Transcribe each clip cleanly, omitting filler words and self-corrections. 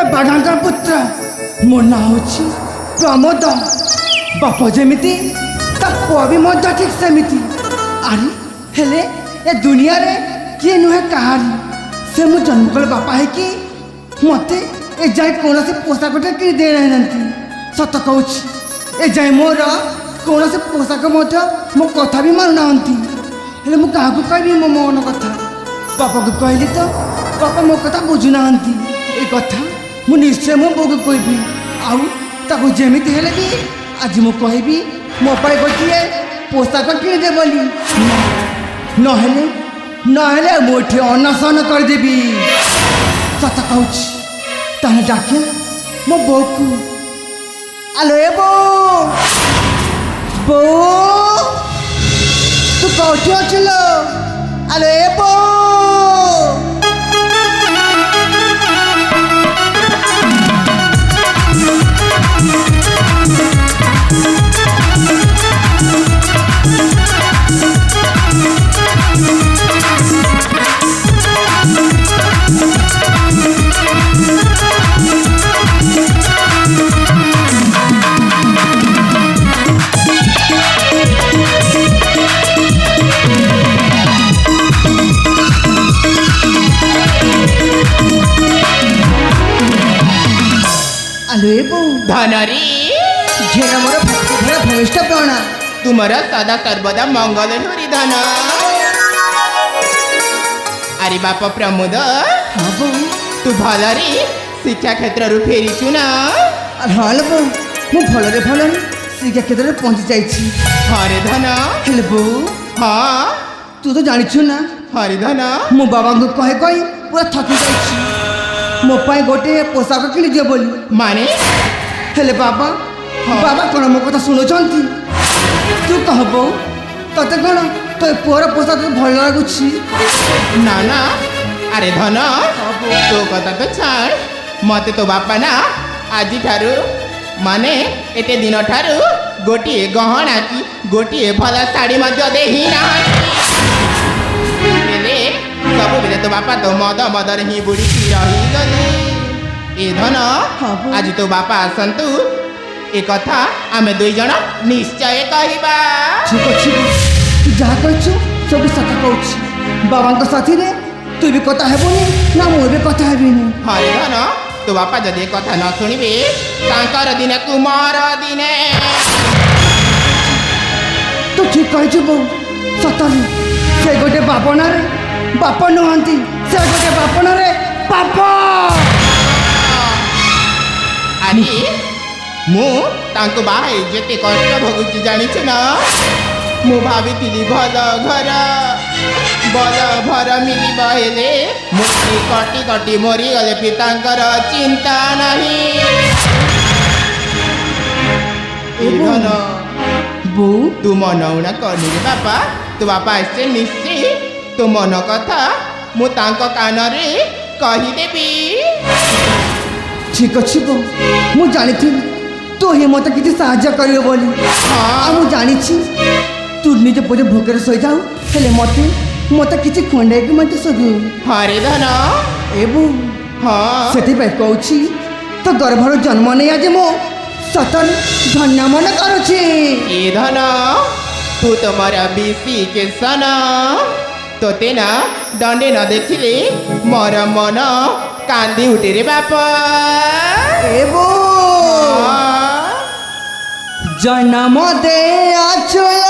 ସେ ବାଘାଙ୍କ ପୁତ୍ର ମୋ ନାଁ ହେଉଛି ପ୍ରମୋଦ। ବାପ ଯେମିତି ତା ପୁଅ ବି ମଧ୍ୟ ଠିକ୍ ସେମିତି। ଆରେ ହେଲେ ଏ ଦୁନିଆରେ କିଏ ନୁହେଁ କାହାରି। ସେ ମୁଁ ଜନ୍ମ କଲେ ବାପା ହେଇକି ମୋତେ ଏ ଯାଏ କୌଣସି ପୋଷାକଟେ କିଣି ଦେଇନାହାନ୍ତି। ସତ କହୁଛି ଏ ଯାଏ ମୋର କୌଣସି ପୋଷାକ ମଧ୍ୟ ମୋ କଥା ବି ମାନୁନାହାନ୍ତି। ହେଲେ ମୁଁ କାହାକୁ କହିବି ମୋ ମନ କଥା? ବାପାକୁ କହିଲି ତ ବାପା ମୋ କଥା ବୁଝୁନାହାନ୍ତି। ଏ କଥା ମୁଁ ନିଶ୍ଚୟ ମୋ ବୋଉକୁ କହିବି। ଆଉ ତାକୁ ଯେମିତି ହେଲେ ବି ଆଜି ମୁଁ କହିବି ମୋ ପାଇଁ ଗୋଟିଏ ପୋଷାକ କିଣିଦେ ବୋଲି। ନହେଲେ ନହେଲେ ମୁଁ ଏଠି ଅନଶନ କରିଦେବି। ସତ କହୁଛି। ତାହେଲେ ଡାକେ ମୋ ବୋଉକୁ। ଆଲୋ ଏ ବୋଉ, ବୋଉ ତୁ କୋଉଠି ଅଛୁ ଲୋ? ଆଲୋ ଏ ବୋଉ। ଆଲୋ ଏ ବୋଉ। ଧନରୀ ଝିଅ ମୋର ଭୂମିଷ୍ଠ ପ୍ରଣା। ତୁମର ସଦା ସର୍ବଦା ମଙ୍ଗଳ ନୁରି ଧନ। ଆରେ ବାପ ପ୍ରମୋଦ, ହଁ ବୋଉ। ତୁ ଭଲରେ ଶିକ୍ଷା କ୍ଷେତ୍ରରୁ ଫେରିଛୁ ନା? ହଁ ଲୋ ବୋଉ, ମୁଁ ଭଲରେ ଶିକ୍ଷା କ୍ଷେତ୍ରରେ ପହଞ୍ଚି ଯାଇଛି। ହରେ ଧନ। ହେଲେ ବୋଉ, ହଁ ତୁ ତ ଜାଣିଛୁ ନା ହରେ ଧନ, ମୋ ବାବାଙ୍କୁ କହି କହି ପୁରା ଥକି ଯାଇଛି ମୋ ପାଇଁ ଗୋଟିଏ ପୋଷାକ କିଣିଦିଅ ବୋଲି। ମାନେ ହେଲେ ବାବା ବାବା କ'ଣ ମୋ କଥା ଶୁଣୁଛନ୍ତି? ତୁ କହ ବୋଉ, ତତେ କ'ଣ ତୋ ପୁଅର ପୋଷାକ ଭଲ ଲାଗୁଛି? ନା ନା, ଆରେ ଧନ ତୋ କଥା ତ ଛାଡ଼। ମତେ ତୋ ବାପା ନା ଆଜିଠାରୁ ମାନେ ଏତେ ଦିନ ଠାରୁ ଗୋଟିଏ ଗହଣା କି ଗୋଟିଏ ଭଲ ଶାଢ଼ୀ ମଧ୍ୟ ଦେଇ ନାହାନ୍ତି। ହେଲେ ସବୁବେଳେ ତୋ ବାପା ତ ମଦରେ ହିଁ ବୁଡ଼ିକି ରହିଗଲେ। ଏ ଧନ ଆଜି ତୋ ବାପା ଆସନ୍ତୁ, ଏ କଥା ଆମେ ଦୁଇ ଜଣ ନିଶ୍ଚୟ କହିବା। ଠିକ୍ ଅଛି, ତୁ ଯାହା କହିଛୁ ସବୁ ସତ କହୁଛି। ବାବାଙ୍କ ସାଥିରେ ତୁ ବି କଥା ହେବୁନି ନା ମୁଁ ବି କଥା ହେବିନି। ହରେ ଧନ, ତୋ ବାପା ଯଦି ଏ କଥା ନ ଶୁଣିବେ ତାଙ୍କର ଦିନେ ତୁମର ଦିନେ। ତୁ ଠିକ୍ କହିଛୁ ବୋଉ। ସତରେ ସେ ଗୋଟେ ବାପନାରେ ବାପ ନୁହନ୍ତି, ସେ ଗୋଟେ ବାପନାରେ ପାପ। ଆରେ ମୁଁ ତାଙ୍କୁ ବାହା ହେଇ ଯେତେ କଷ୍ଟ ଭୋଗୁଛି ଜାଣିଛୁ ନା? ମୁଁ ଭାବିଥିଲି ଭଲ ଘର ମିଳିବ, ହେଲେ ମୁଁ କଟି କଟି ମରିଗଲେ ପିତାଙ୍କର ଚିନ୍ତା ନାହିଁ। ବୋଉ ତୁ ମନ ଉଣା କରିନି ବାପା। ତୋ ବାପା ଆସିছে ନିଶ୍ଚୟ ତୋ ମନ କଥା ମୁଁ ତାଙ୍କ କାନରେ କହିଦେବି। ଠିକ୍ ଅଛି ବୋଉ, ମୁଁ ଜାଣିଥିଲି ତୁ ହିଁ ମୋତେ କିଛି ସାହାଯ୍ୟ କରିବ ବୋଲି। ଆଉ ମୁଁ ଜାଣିଛି ତୁ ନିଜ ପରି ଭୋଗରେ ଶୋଇଯାଉ, ହେଲେ ମୋତେ କିଛି ଖଣ୍ଡେଇକି ମୋତେ ଶୋଧୁ। ହରେ ଧନ। ଏ ବୋଉ, ହଁ ସେଥିପାଇଁ କହୁଛି ତୋ ଗର୍ଭରୁ ଜନ୍ମ ନେଇ ଆଜି ମୁଁ ସତରେ ଧନ୍ୟ ମନେ କରୁଛି। ଏ ଧନ, ତୁ ତୁମର ବିଶି କେଶନ, ତୋତେ ନା ଦଣ୍ଡେ ନ ଦେଖିଲେ ମୋର ମନ କାନ୍ଦି ଉଠେରେ ବାପା। ଏ ବୋଉ, ଜନ୍ମ ଦେ ଆଛୁଲ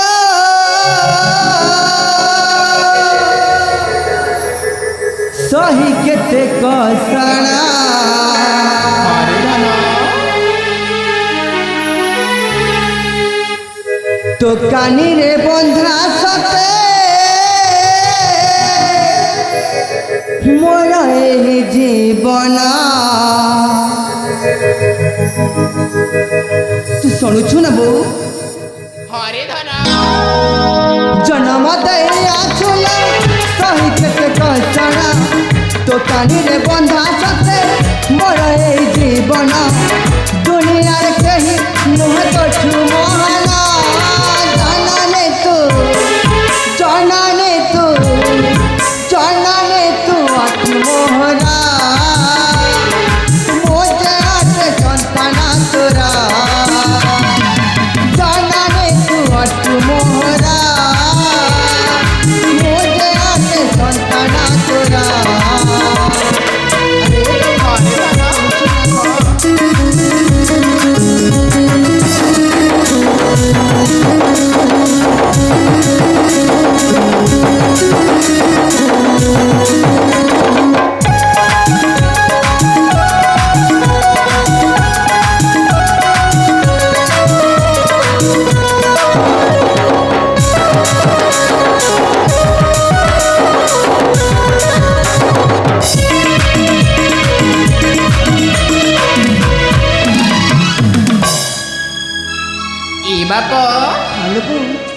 ସହି କେତେ କଷଣା। ହରେ ଧନ, তো কানিরে বন্ধা সতে মোর এই জীবন। তুই শুনুছু না বউ? হরে ধন, জন্ম দেয়াছুল সহি কেতে কচড়া, তো কানিরে বন্ধা সতে মোর এই জীবন। দুনিয়ার কেহি নুহে তোঠু মহান, জানানে তু আত্মোহরা। মো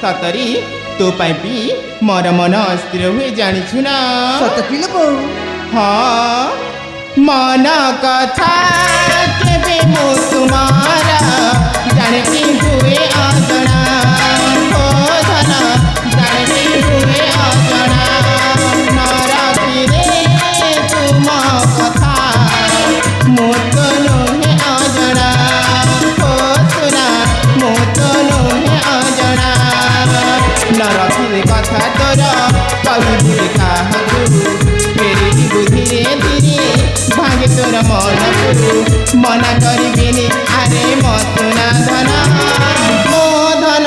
ସତରେ ତୋ ପାଇଁ ବି ମୋର ମନ ଅସ୍ଥିର ହୁଏ ଜାଣିଛୁ ନା ସତ କିଲୋ ବୋଉ ହଁ ମନ କଥା କେବେ ମୁଁ ତୁମର ଜାଣିକି ହୁଏ ଅଜଣା ଓ ଧନ ଜାଣିକି ହୁଏ ଅଜଣା ନ ରଖିଲେ ତୁମ କଥା ମୁଁ ତ ନୁହେଁ ଅଜଣା ଓ ସୁନା ମୁଁ ତ ନୁହେଁ ଅଜଣା ନ ରଖିଲେ କଥା ତୋର କହିବୁ କାହାକୁ ଫେରିଯିବୁ ଧୀରେ ଧୀରେ ଭାଙ୍ଗେ ତୋର ମନକୁ ମନା କରିବିନି ଆରେ ମୋ ସୁନା ଧନ ମୋ ଧନ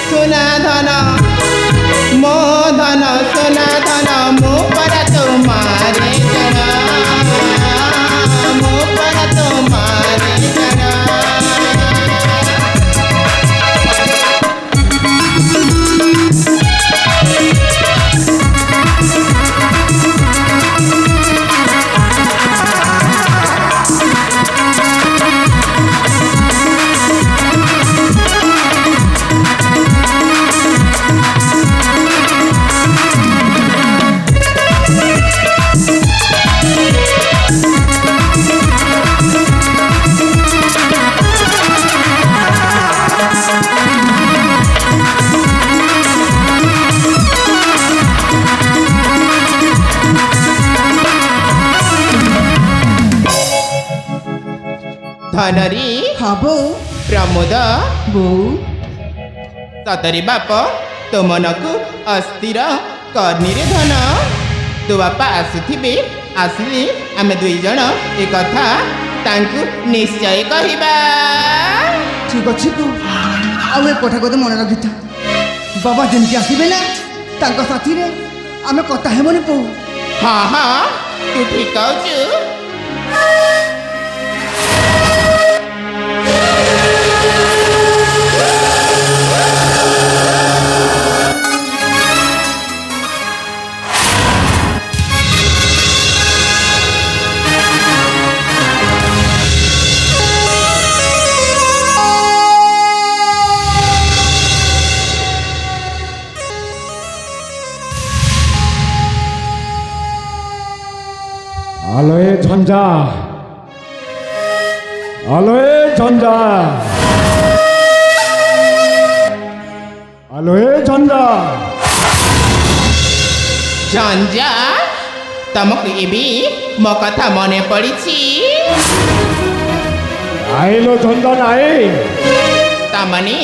ସୁନା ଧନ ମୋ ଧନ ସୁନା ଧନ ମୁଁ ପରା ତୁମାରେ ଜଣା ମୁଁ ପରା ତୁମାରେ ଜଣା ଧନରୀ ହଁ ବୋଉ ପ୍ରମୋଦ ବୋଉ ସତରେ ବାପ ତୋ ମନକୁ ଅସ୍ଥିର କର୍ଣ୍ଣିରେ ଧନ ତୋ ବାପା ଆସୁଥିବେ ଆସିଲେ ଆମେ ଦୁଇ ଜଣ ଏ କଥା ତାଙ୍କୁ ନିଶ୍ଚୟ କହିବା ଠିକ ଅଛି ବୋଉ ଆଉ ଏ କଥାକୁ ତ ମନେ ରଖିଥା ବାବା ଯେମିତି ଆସିବେ ନା ତାଙ୍କ ସାଥିରେ ଆମେ କଥା ହେବନି ବୋଉ ହଁ ହଁ ତୁ ଠିକ କହୁଛୁ আলোয় ঝঞ্ঝা আলোয় ঝঞ্ঝা আলোয় ঝঞ্ঝা ଝଞ୍ଜା ତମକୁ ଏବେ ମୋ କଥା ମନେ ପଡ଼ିଛି আইলো ঝঞ্ঝা নাই ତାମାନେ